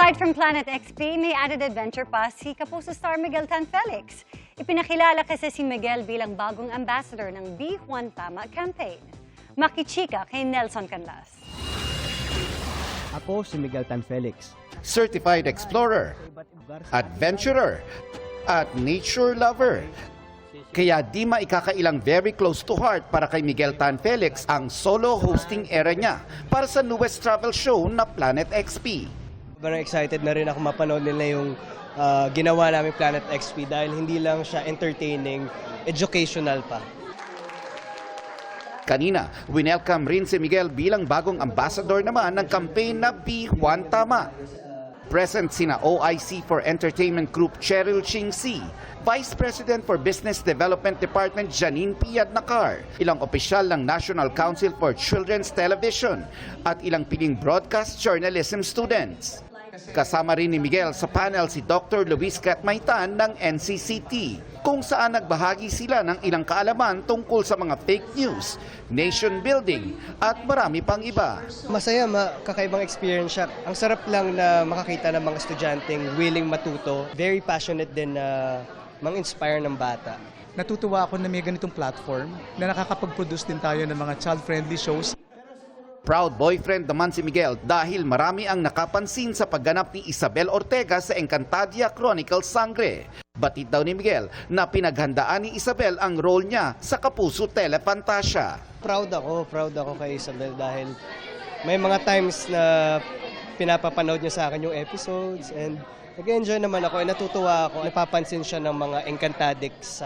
Aside from Planet XP, may added adventure pa si Kapuso star Miguel Tan Felix. Ipinakilala kasi si Miguel bilang bagong ambassador ng Be Juan Tama campaign. Makichika kay Nelson Canlas. Ako si Miguel Tan Felix. Certified explorer, adventurer, at nature lover. Kaya di maikakailang very close to heart para kay Miguel Tan Felix ang solo hosting era niya para sa newest travel show na Planet XP. Sobrang excited na rin ako mapanood nila yung ginawa namin Planet XP dahil hindi lang siya entertaining, educational pa. Kanina, winelcome rin si Miguel bilang bagong ambassador naman ng campaign na Be Juan Tama. Present sina OIC for Entertainment Group Cheryl Ching-Si, Vice President for Business Development Department Janine Piad-Nacar, ilang opisyal ng National Council for Children's Television at ilang piling broadcast journalism students. Kasama rin ni Miguel sa panel si Dr. Luis Catmaytan ng NCCT, kung saan nagbahagi sila ng ilang kaalaman tungkol sa mga fake news, nation building at marami pang iba. Masaya, kakaibang experience siya. Ang sarap lang na makakita ng mga estudyanteng willing matuto. Very passionate din na mang-inspire ng bata. Natutuwa ako na may ganitong platform na nakakapag-produce din tayo ng mga child-friendly shows. Proud boyfriend naman si Miguel dahil marami ang nakapansin sa pagganap ni Isabel Ortega sa Encantadia Chronicles Sangre. Batid daw ni Miguel na pinaghandaan ni Isabel ang role niya sa Kapuso Telefantasia. Proud ako kay Isabel dahil may mga times na pinapapanood niya sa akin yung episodes and nag-enjoy naman ako, natutuwa ako. Napapansin siya ng mga Encantadix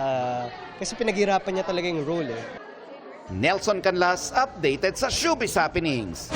kasi pinaghirapan niya talaga yung role. Nelson Canlas, updated sa Showbiz Happenings.